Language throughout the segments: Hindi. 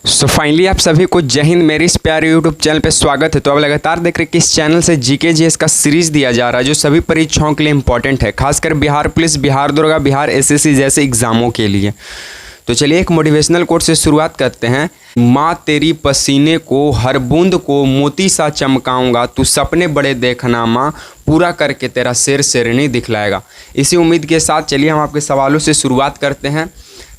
सो फाइनली आप सभी को जय हिंद। मेरे इस प्यारे यूट्यूब चैनल पे स्वागत है। तो अब लगातार देख रहे हैं कि इस चैनल से जीके जीएस का सीरीज़ दिया जा रहा है जो सभी परीक्षाओं के लिए इंपॉर्टेंट है, खासकर बिहार पुलिस, बिहार दरोगा, बिहार एसएससी जैसे एग्जामों के लिए। तो चलिए एक मोटिवेशनल कोट से शुरुआत करते हैं। माँ तेरी पसीने को हर बूंद को मोती सा चमकाऊंगा, तू सपने बड़े देखना माँ, पूरा करके तेरा शेर शेरनी दिखलाएगा। इसी उम्मीद के साथ चलिए हम आपके सवालों से शुरुआत करते हैं।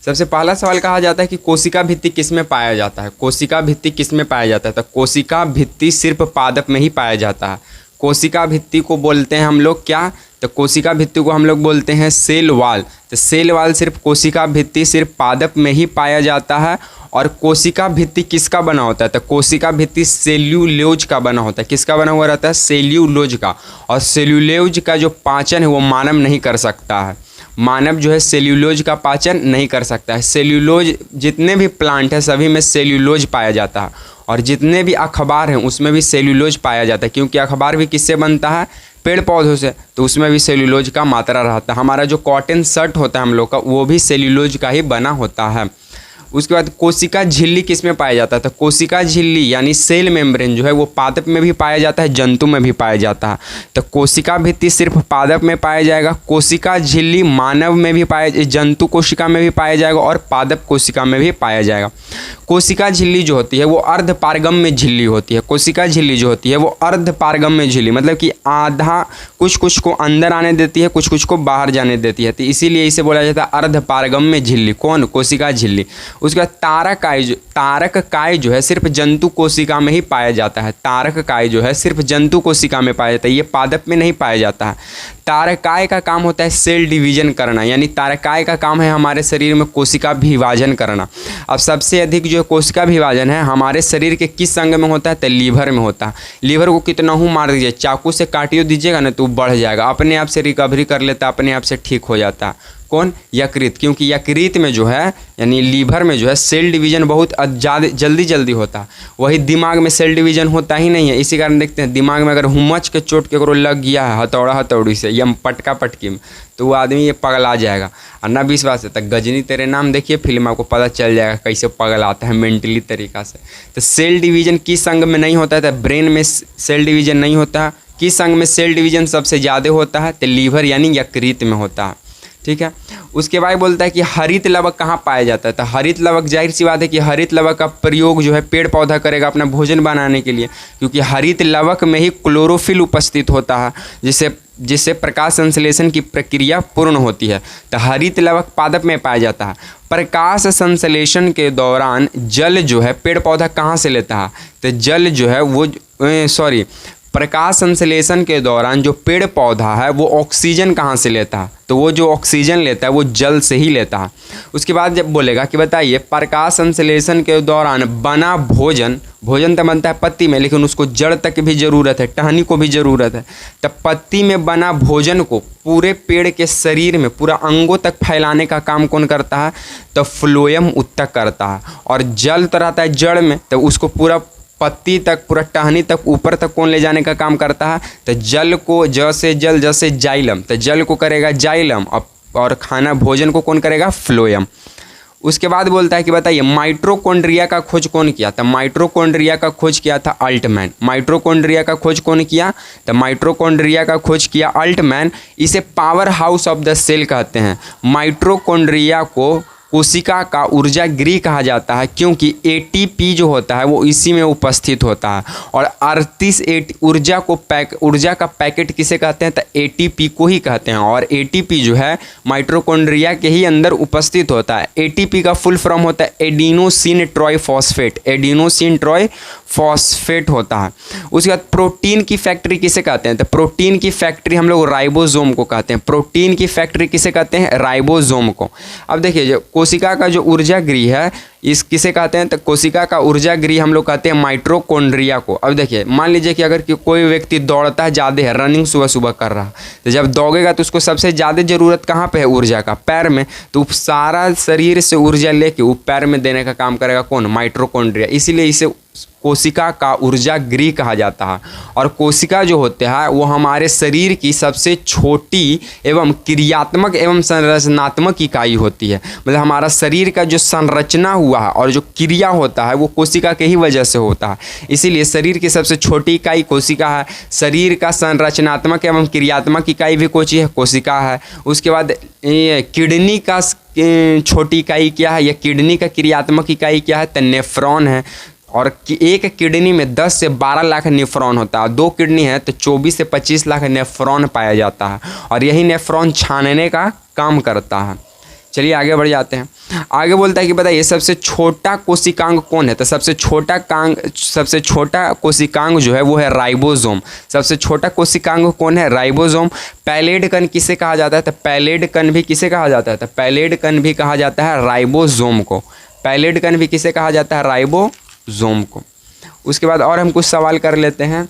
सबसे पहला सवाल कहा जाता है कि कोशिका भित्ति किस में पाया जाता है। कोशिका भित्ति किस में पाया जाता है? तो कोशिका भित्ति सिर्फ पादप में ही पाया जाता है। कोशिका भित्ति को बोलते हैं हम लोग क्या? तो कोशिका भित्ति को हम लोग बोलते हैं सेल वाल। तो सेल वाल सिर्फ कोशिका भित्ति सिर्फ पादप में ही पाया जाता है। और कोशिका भित्ति किसका बना होता है? तो कोशिका भित्ति सेल्यूलोज का बना होता है। किसका बना हुआ रहता है? सेल्यूलोज का। और सेल्यूलोज का जो पाचन है वो मानव नहीं कर सकता है। मानव जो है सेल्यूलोज का पाचन नहीं कर सकता है। सेल्यूलोज जितने भी प्लांट है सभी में सेल्यूलोज पाया जाता है। और जितने भी अखबार हैं उसमें भी सेल्यूलोज पाया जाता है, क्योंकि अखबार भी किससे बनता है? पेड़ पौधों से। तो उसमें भी सेल्यूलोज का मात्रा रहता है। हमारा जो कॉटन शर्ट होता है हम लोग का वो भी सेल्यूलोज का ही बना होता है। उसके बाद कोशिका झिल्ली किस में पाया जाता है? तो कोशिका झिल्ली यानी सेल मेम्ब्रेन जो है वो पादप में भी पाया जाता है, जंतु में भी पाया जाता है। तो कोशिका भित्ति सिर्फ पादप में पाया जाएगा, कोशिका झिल्ली मानव में भी पाया, जंतु कोशिका में भी पाया जाएगा और पादप कोशिका में भी पाया जाएगा। कोशिका झिल्ली जो होती है वो अर्धपारगम्य झिल्ली होती है। कोशिका झिल्ली जो होती है वो अर्धपारगम्य झिल्ली मतलब कि आधा कुछ को अंदर आने देती है, कुछ को बाहर जाने देती है। तो इसीलिए इसे बोला जाता है अर्धपारगम्य झिल्ली। कौन? कोशिका झिल्ली। उसके बाद तारक काय जो है सिर्फ जंतु कोशिका में ही पाया जाता है। तारक काय जो है सिर्फ जंतु कोशिका में पाया जाता है, ये पादप में नहीं पाया जाता है। तारकाय का काम होता है सेल डिवीजन करना, यानी तारकाय का काम है हमारे शरीर में कोशिका विभाजन करना। अब सबसे अधिक जो कोशिका विभाजन है हमारे शरीर के किस अंग में होता है? तो लीवर में होता है। लीवर को कितना हूँ मार दीजिए, चाकू से काटियो दीजिएगा ना तो बढ़ जाएगा, अपने आप से रिकवरी कर लेता है, अपने आप से ठीक हो जाता है। कौन? यकृत। क्योंकि यकृत में जो है यानी लीवर में जो है सेल डिवीजन बहुत ज़्यादा जल्दी होता है। वही दिमाग में सेल डिवीजन होता ही नहीं है। इसी कारण देखते हैं दिमाग में अगर हुमच के चोट केकरो लग गया है हथौड़ी से या पटका पटकी में तो वो आदमी ये पगला जाएगा। और ना विश्वास है तो गजनी तेरे नाम देखिए फिल्म, आपको पता चल जाएगा कैसे पगल आता है मेंटली तरीका से। तो सेल डिवीजन किस अंग में नहीं होता है? तो ब्रेन में सेल डिवीजन नहीं होता। किस अंग में सेल डिवीजन सबसे ज़्यादा होता है? तो लीवर यानी यकृत में होता है। ठीक है। उसके बाद बोलता है कि हरित लवक कहाँ पाया जाता है? तो हरित लवक जाहिर सी बात है कि हरित लवक का प्रयोग जो है पेड़ पौधा करेगा अपना भोजन बनाने के लिए, क्योंकि हरित लवक में ही क्लोरोफिल उपस्थित होता है जिससे प्रकाश संश्लेषण की प्रक्रिया पूर्ण होती है। तो हरित लवक पादप में पाया जाता है। प्रकाश संश्लेषण के दौरान जल जो है पेड़ पौधा कहाँ से लेता है? तो जल जो है वो प्रकाश संश्लेषण के दौरान जो पेड़ पौधा है वो ऑक्सीजन कहाँ से लेता है? तो वो जो ऑक्सीजन लेता है वो जल से ही लेता है। उसके बाद जब बोलेगा कि बताइए प्रकाश संश्लेषण के दौरान बना भोजन तो बनता है पत्ती में, लेकिन उसको जड़ तक भी ज़रूरत है, टहनी को भी ज़रूरत है। तो पत्ती में बना भोजन को पूरे पेड़ के शरीर में पूरा अंगों तक फैलाने का काम कौन करता है? तो फ्लोएम उत्तक करता है। और जल तो रहता है जड़ में, तो उसको पूरा पत्ती तक पूरा टहनी तक ऊपर तक कौन ले जाने का काम करता है? तो जल को जैसे जाइलम, तो जल को करेगा जाइलम और खाना भोजन को कौन करेगा? फ्लोएम। उसके बाद बोलता है कि बताइए माइटोकॉन्ड्रिया का खोज कौन किया? तो माइटोकॉन्ड्रिया का खोज किया था अल्टमैन। माइटोकॉन्ड्रिया का खोज कौन किया? तो माइटोकॉन्ड्रिया का खोज किया अल्टमैन। इसे power house of the cell कहते हैं। माइटोकॉन्ड्रिया को कोशिका का ऊर्जा गृह कहा जाता है, क्योंकि एटीपी जो होता है वो इसी में उपस्थित होता है। और 38 ऊर्जा का पैकेट किसे कहते हैं? तो एटीपी को ही कहते हैं। और एटीपी जो है माइटोकॉन्ड्रिया के ही अंदर उपस्थित होता है। एटीपी का फुल फॉर्म होता है एडिनोसिन ट्राइफॉस्फेट। एडिनोसिन ट्राइफॉस्फेट होता है। उसके बाद प्रोटीन की फैक्ट्री किसे कहते हैं? तो प्रोटीन की फैक्ट्री हम लोग राइबोसोम को कहते हैं। प्रोटीन की फैक्ट्री किसे कहते हैं? राइबोसोम को। अब देखिए जो कोशिका का जो ऊर्जा गृह है इस किसे कहते हैं? तो कोशिका का ऊर्जा गृह हम लोग कहते हैं माइटोकॉन्ड्रिया को। अब देखिए मान लीजिए कि अगर कोई व्यक्ति दौड़ता है ज़्यादा है, रनिंग सुबह कर रहा है, तो जब दौड़ेगा तो उसको सबसे ज़्यादा ज़रूरत कहाँ पे है? ऊर्जा का, पैर में। तो सारा शरीर से ऊर्जा लेके वो पैर में देने का काम करेगा कौन? माइटोकॉन्ड्रिया। इसीलिए इसे कोशिका का ऊर्जा गृह कहा जाता है। और कोशिका जो होते हैं वो हमारे शरीर की सबसे छोटी एवं क्रियात्मक एवं संरचनात्मक इकाई होती है। मतलब हमारा शरीर का जो संरचना हुआ है और जो क्रिया होता है वो कोशिका के ही वजह से होता है। इसीलिए शरीर की सबसे छोटी इकाई कोशिका है। शरीर का संरचनात्मक एवं क्रियात्मक इकाई भी कोशिका है। उसके बाद किडनी का छोटी इकाई क्या है, या किडनी का क्रियात्मक इकाई क्या है, तो नेफ्रॉन है। और एक किडनी में 10 से 12 लाख नेफ्रॉन होता है। 2 किडनी है तो 24 से 25 लाख नेफ्रॉन पाया जाता है, और यही नेफ्रॉन छानने का काम करता है। चलिए आगे बढ़ जाते हैं। आगे बोलता है कि बताइए सबसे छोटा कोशिकांग कौन है। तो सबसे छोटा कोशिकांग जो है वो है राइबोसोम। सबसे छोटा कोशिकांग कौन है, राइबोसोम। पैलेड कण किसे कहा जाता है, तो पैलेड कण भी किसे कहा जाता है, तो पैलेड कण भी कहा जाता है राइबोसोम को। पैलेड कण भी किसे कहा जाता है, राइबोसोम को। उसके बाद और हम कुछ सवाल कर लेते हैं।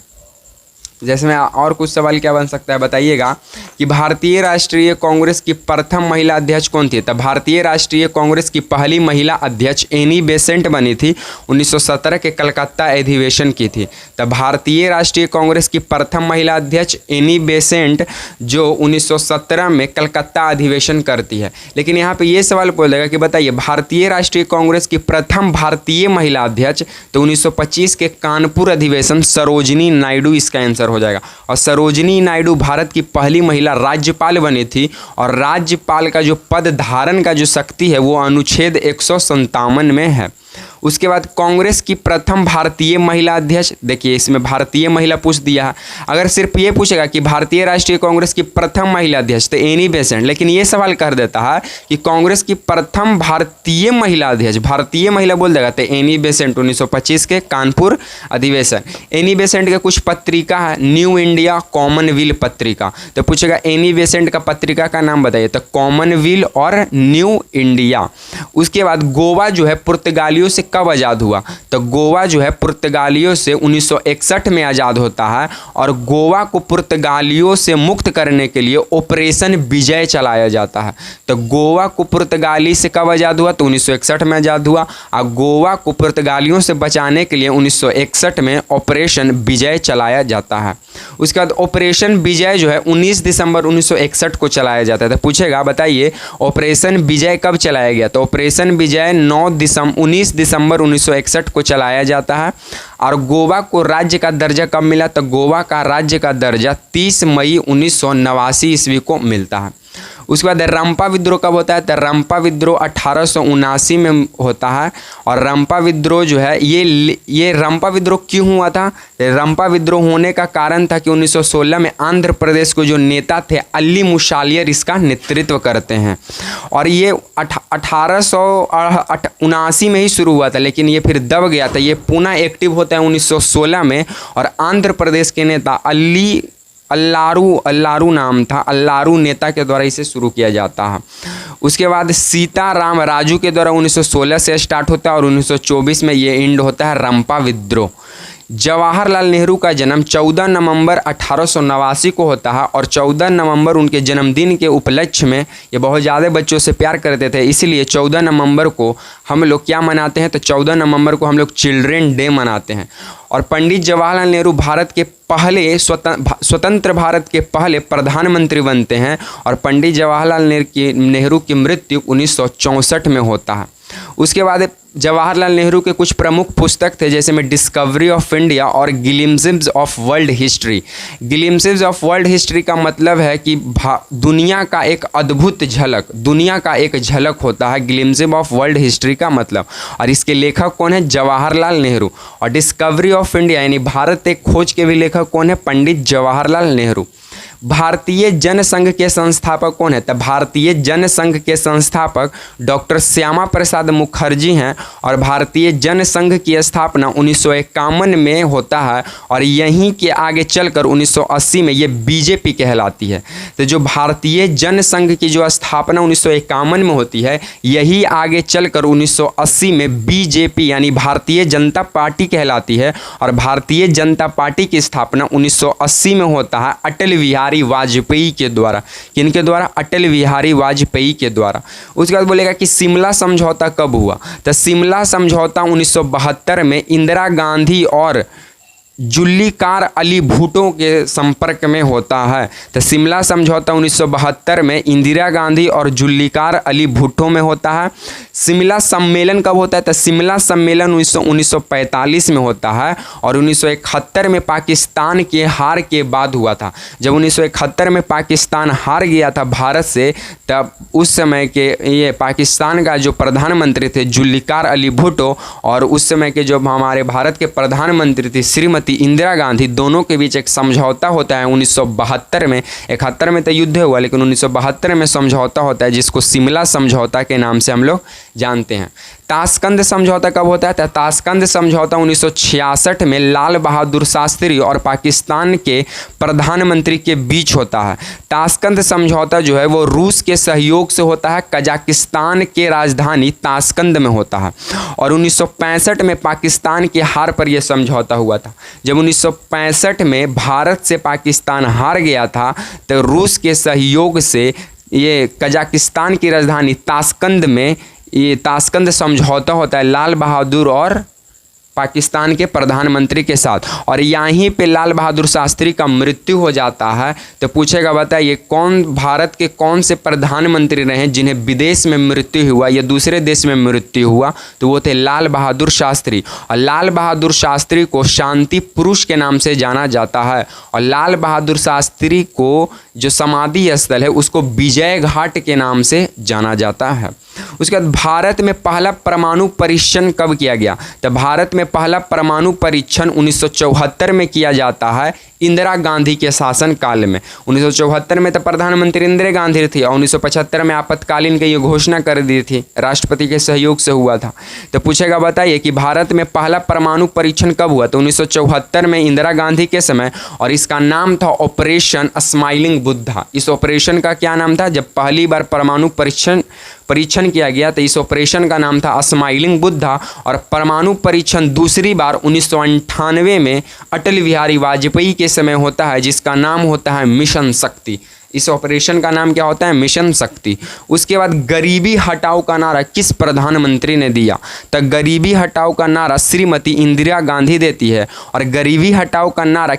जैसे में और कुछ सवाल क्या बन सकता है बताइएगा कि भारतीय राष्ट्रीय कांग्रेस की प्रथम महिला अध्यक्ष कौन थी। तो भारतीय राष्ट्रीय कांग्रेस की पहली महिला अध्यक्ष एनी बेसेंट बनी थी। 1917 के कलकत्ता अधिवेशन की थी। तो भारतीय राष्ट्रीय कांग्रेस की प्रथम महिला अध्यक्ष एनी बेसेंट जो 1917 में कलकत्ता अधिवेशन करती है। लेकिन यहाँ पे ये सवाल बोलेगा कि बताइए भारतीय राष्ट्रीय कांग्रेस की प्रथम भारतीय महिला अध्यक्ष, तो 1925 के कानपुर अधिवेशन सरोजिनी नायडू इसका आंसर हो जाएगा। और सरोजिनी नायडू भारत की पहली महिला राज्यपाल बनी थी। और राज्यपाल का जो पद धारण का जो शक्ति है वो अनुच्छेद 157 में है। उसके बाद कांग्रेस की प्रथम भारतीय महिला अध्यक्ष, देखिए इसमें भारतीय महिला पूछ दिया है। अगर सिर्फ ये पूछेगा कि भारतीय राष्ट्रीय कांग्रेस की प्रथम महिला अध्यक्ष तो एनी बेसेंट, लेकिन ये सवाल कर देता है कि कांग्रेस की प्रथम भारतीय महिला अध्यक्ष, भारतीय महिला बोल देगा तो एनी बेसेंट 1925 के कानपुर अधिवेशन। एनी बेसेंट के कुछ पत्रिका है, न्यू इंडिया, कॉमनवेल्थ पत्रिका। तो पूछेगा एनी बेसेंट का पत्रिका का नाम बताइए, तो कॉमनवेल्थ और न्यू इंडिया। उसके बाद गोवा जो है पुर्तगालियों से कब आज़ाद हुआ, तो गोवा जो है पुर्तगालियों से 1961 में आज़ाद होता है। और गोवा को पुर्तगालियों से मुक्त करने के लिए ऑपरेशन विजय चलाया जाता है। तो गोवा को पुर्तगाली से कब आज़ाद हुआ, तो 1961 में आज़ाद हुआ। और गोवा को पुर्तगालियों से बचाने के लिए 1961 में ऑपरेशन विजय चलाया जाता है। उसके बाद ऑपरेशन विजय जो है 19 दिसंबर 1961 को चलाया जाता है। तो पूछेगा बताइए ऑपरेशन विजय कब चलाया गया, तो ऑपरेशन विजय 19 दिसंबर 1961 को चलाया जाता है। और गोवा को राज्य का दर्जा कब मिला, तो गोवा का राज्य का दर्जा 30 मई 1989 ईस्वी को मिलता है। उसके बाद रंपा विद्रोह कब होता है, तो रंपा विद्रोह 1879 में होता है। और रंपा विद्रोह जो है ये रंपा विद्रोह क्यों हुआ था, रंपा विद्रोह होने का कारण था कि 1916 में आंध्र प्रदेश को जो नेता थे अली मुसालियर इसका नेतृत्व करते हैं। और ये 1879 में ही शुरू हुआ था, लेकिन ये फिर दब गया था। ये पुनः एक्टिव होता है 1916 में। और आंध्र प्रदेश के नेता अल्लारू नाम था, अल्लारू नेता के द्वारा इसे शुरू किया जाता है। उसके बाद सीताराम राजू के द्वारा 1916 से स्टार्ट होता है और 1924 में ये एंड होता है रंपा विद्रोह। जवाहरलाल नेहरू का जन्म 14 नवंबर 1889 को होता है। और 14 नवंबर उनके जन्मदिन के उपलक्ष्य में ये बहुत ज़्यादा बच्चों से प्यार करते थे, इसीलिए 14 नवंबर को हम लोग क्या मनाते हैं, तो 14 नवंबर को हम लोग चिल्ड्रेन डे मनाते हैं। और पंडित जवाहरलाल नेहरू भारत के पहले स्वतंत्र भारत के पहले प्रधानमंत्री बनते हैं। और पंडित जवाहरलाल नेहरू की मृत्यु 1964 में होता है। उसके बाद जवाहरलाल नेहरू के कुछ प्रमुख पुस्तक थे, जैसे में डिस्कवरी ऑफ इंडिया और glimpses of world history. Glimpses of world history का मतलब है कि दुनिया का एक अद्भुत झलक, दुनिया का एक झलक होता है ग्लिम्पसेस ऑफ वर्ल्ड हिस्ट्री का मतलब। और इसके लेखक कौन है, जवाहरलाल नेहरू। और डिस्कवरी ऑफ इंडिया यानी भारत एक खोज के भी लेखक कौन है, पंडित जवाहरलाल नेहरू। भारतीय जनसंघ के संस्थापक कौन है, तो भारतीय जनसंघ के संस्थापक डॉक्टर श्यामा प्रसाद मुखर्जी हैं। और भारतीय जनसंघ की स्थापना 1951 में होता है। और यहीं के आगे चलकर 1980 में ये बीजेपी कहलाती है। तो जो भारतीय जनसंघ की जो स्थापना 1951 में होती है, यही आगे चलकर 1980 में बीजेपी यानी भारतीय जनता पार्टी कहलाती है। और भारतीय जनता पार्टी की स्थापना 1980 में होता है अटल बिहारी बिहारी वाजपेयी के द्वारा। किनके द्वारा? अटल बिहारी वाजपेयी के द्वारा। उसके बाद बोलेगा कि शिमला समझौता कब हुआ? तो शिमला समझौता 1972 में इंदिरा गांधी और जुल्फिकार अली भुट्टो के संपर्क में होता है। तो शिमला समझौता 1972 में इंदिरा गांधी और जुल्फिकार अली भुट्टो में होता है। शिमला सम्मेलन कब होता है? तो शिमला सम्मेलन 1945 में होता है और 1971 में पाकिस्तान के हार के बाद हुआ था। जब 1971 में पाकिस्तान हार गया था भारत से, तब उस समय के ये पाकिस्तान का जो प्रधानमंत्री थे जुल्फिकार अली भुट्टो और उस समय के जो हमारे भारत के प्रधानमंत्री थी श्रीमती इंदिरा गांधी, दोनों के बीच एक समझौता होता है 1972 में। 71 में तो युद्ध हुआ, लेकिन 1972 में समझौता होता है जिसको शिमला समझौता के नाम से हम लोग जानते हैं। ताशकंद समझौता कब होता है? तो ताशकंद समझौता 1966 में लाल बहादुर शास्त्री और पाकिस्तान के प्रधानमंत्री के बीच होता है। ताशकंद समझौता जो है वो रूस के सहयोग से होता है, कजाकिस्तान के राजधानी ताशकंद में होता है। और 1965 में पाकिस्तान की हार पर यह समझौता हुआ था। जब 1965 में भारत से पाकिस्तान हार गया था तो रूस के सहयोग से ये कजाकिस्तान की राजधानी ताशकंद में ये ताशकंद समझौता होता है लाल बहादुर और पाकिस्तान के प्रधानमंत्री के साथ। और यहीं पे लाल बहादुर शास्त्री का मृत्यु हो जाता है। तो पूछेगा बताइए कौन भारत के कौन से प्रधानमंत्री रहे जिन्हें विदेश में मृत्यु हुआ या दूसरे देश में मृत्यु हुआ? तो वो थे लाल बहादुर शास्त्री। और लाल बहादुर शास्त्री को शांति पुरुष के नाम से जाना जाता है। और लाल बहादुर शास्त्री को जो समाधि स्थल है उसको विजय घाट के नाम से जाना जाता है। उसके बाद भारत में पहला परमाणु परीक्षण कब किया गया? तो भारत में पहला परमाणु परीक्षण 1974 में किया जाता है इंदिरा गांधी के शासन काल में। 1974 में तो प्रधानमंत्री इंदिरा गांधी थी और 1975 में आपातकालीन की ये घोषणा कर दी थी, राष्ट्रपति के सहयोग से हुआ था। तो पूछेगा बताइए कि भारत में पहला परमाणु परीक्षण कब हुआ? तो 1974 में इंदिरा गांधी के समय, और इसका नाम था ऑपरेशन स्माइलिंग बुद्धा। इस ऑपरेशन का क्या नाम था? जब पहली बार परमाणु परीक्षण किया गया तो इस ऑपरेशन का नाम था स्माइलिंग बुद्धा। और परमाणु परीक्षण दूसरी बार 1998 में अटल बिहारी वाजपेयी के समय होता है जिसका नाम होता है मिशन शक्ति। इस ऑपरेशन का नाम क्या होता है? मिशन शक्ति। उसके बाद गरीबी हटाओ का नारा किस प्रधानमंत्री ने दिया? तो गरीबी हटाओ का नारा श्रीमती इंदिरा गांधी देती है। और गरीबी हटाओ का नारा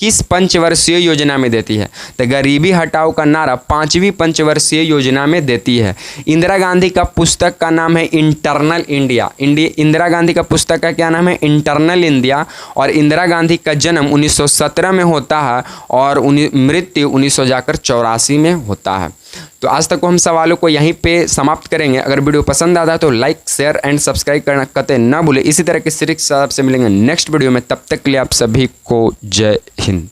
किस पंचवर्षीय योजना में देती है? तो गरीबी हटाओ का नारा 5वीं पंचवर्षीय योजना में देती है। इंदिरा गांधी का पुस्तक का नाम है इंटरनल इंडिया। इंदिरा गांधी का पुस्तक का क्या नाम है? Internal India. और इंदिरा गांधी का जन्म 1917 में होता है और मृत्यु 1984 में होता है। तो आज तक हम सवालों को यहीं पे समाप्त करेंगे। अगर वीडियो पसंद आता है तो लाइक शेयर एंड सब्सक्राइब करना कतई ना भूले। इसी तरह के सिर्फ आपसे मिलेंगे नेक्स्ट वीडियो में। तब तक के लिए आप सभी को जय हिंद।